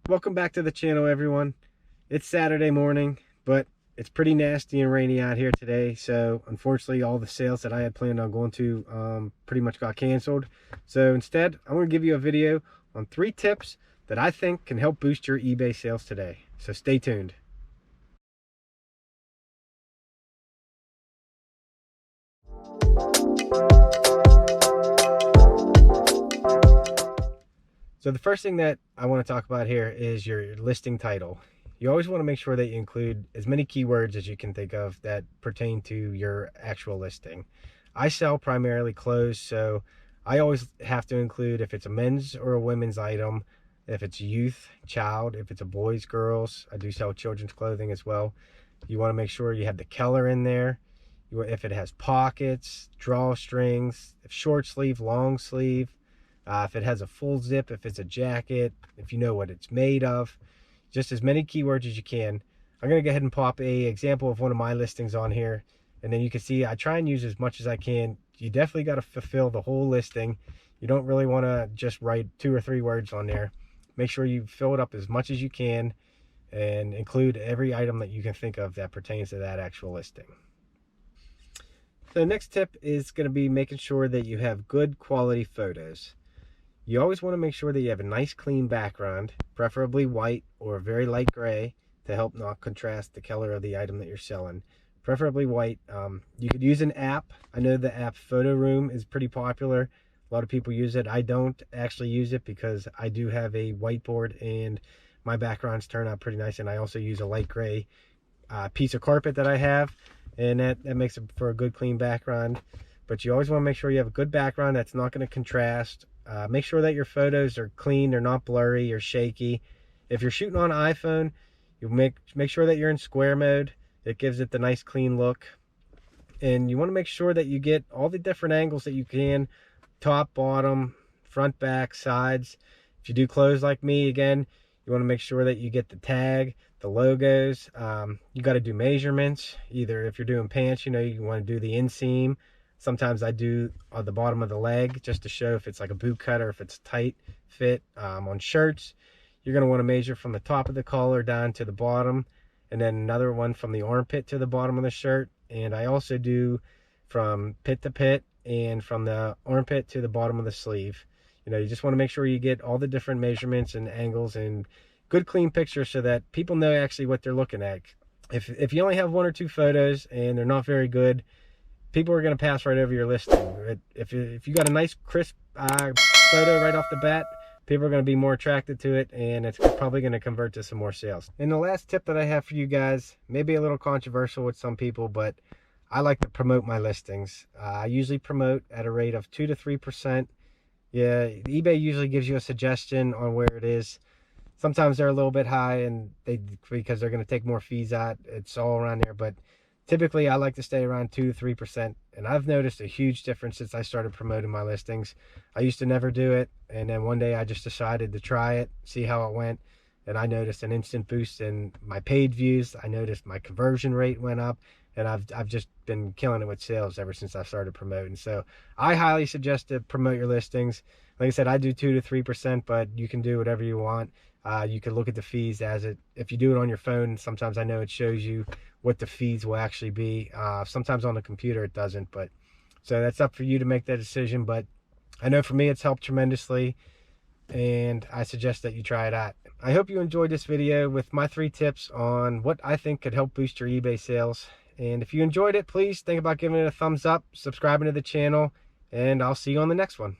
Welcome back to the channel, everyone. It's Saturday morning, but it's pretty nasty and rainy out here today, so unfortunately all the sales that I had planned on going to pretty much got canceled. So instead, I'm going to give you a video on 3 tips that I think can help boost your eBay sales today. So stay tuned. So the first thing that I want to talk about here is your listing title. You always want to make sure that you include as many keywords as you can think of that pertain to your actual listing. I sell primarily clothes, so I always have to include if it's a men's or a women's item, if it's youth, child, if it's a boys, girls. I do sell children's clothing as well. You want to make sure you have the color in there. If it has pockets, drawstrings, if short sleeve, long sleeve, if it has a full zip, if it's a jacket, if you know what it's made of, just as many keywords as you can. I'm going to go ahead and pop a example of one of my listings on here, and then you can see I try and use as much as I can. You definitely got to fulfill the whole listing. You don't really want to just write 2 or 3 words on there. Make sure you fill it up as much as you can and include every item that you can think of that pertains to that actual listing. So the next tip is going to be making sure that you have good quality photos. You always want to make sure that you have a nice clean background, preferably white or very light gray, to help not contrast the color of the item that you're selling. Preferably white. You could use an app. I know the app Photo Room is pretty popular. A lot of people use it. I don't actually use it because I do have a whiteboard and my backgrounds turn out pretty nice, and I also use a light gray piece of carpet that I have, and that makes it for a good clean background. But you always want to make sure you have a good background that's not going to contrast. Make sure that your photos are clean, they're not blurry or shaky. If you're shooting on an iPhone, you make sure that you're in square mode. It gives it the nice clean look. And you want to make sure that you get all the different angles that you can, top, bottom, front, back, sides. If you do clothes like me, again, you want to make sure that you get the tag, the logos. You got to do measurements. Either if you're doing pants, you want to do the inseam. Sometimes I do on the bottom of the leg just to show if it's like a boot cut or if it's tight fit. On shirts, you're going to want to measure from the top of the collar down to the bottom, and then another one from the armpit to the bottom of the shirt. And I also do from pit to pit and from the armpit to the bottom of the sleeve. You just want to make sure you get all the different measurements and angles and good clean pictures so that people know actually what they're looking at. If you only have 1 or 2 photos and they're not very good, people are going to pass right over your listing. If you got a nice crisp photo right off the bat, people are going to be more attracted to it, and it's probably going to convert to some more sales. And the last tip that I have for you guys, maybe a little controversial with some people, but I like to promote my listings. I usually promote at a rate of 2 to 3%. Yeah, eBay usually gives you a suggestion on where it is. Sometimes they're a little bit high, and because they're going to take more fees out. It's all around there, but typically I like to stay around 2 to 3%, and I've noticed a huge difference since I started promoting my listings. I used to never do it, and then one day I just decided to try it, see how it went, and I noticed an instant boost in my paid views. I noticed my conversion rate went up, and I've just been killing it with sales ever since I started promoting. So I highly suggest to promote your listings. Like I said, I do 2 to 3%, but you can do whatever you want. You can look at the fees if you do it on your phone. Sometimes I know it shows you what the fees will actually be. Sometimes on the computer it doesn't, but so that's up for you to make that decision. But I know for me it's helped tremendously, and I suggest that you try it out. I hope you enjoyed this video with my 3 tips on what I think could help boost your eBay sales. And if you enjoyed it, please think about giving it a thumbs up, subscribing to the channel, and I'll see you on the next one.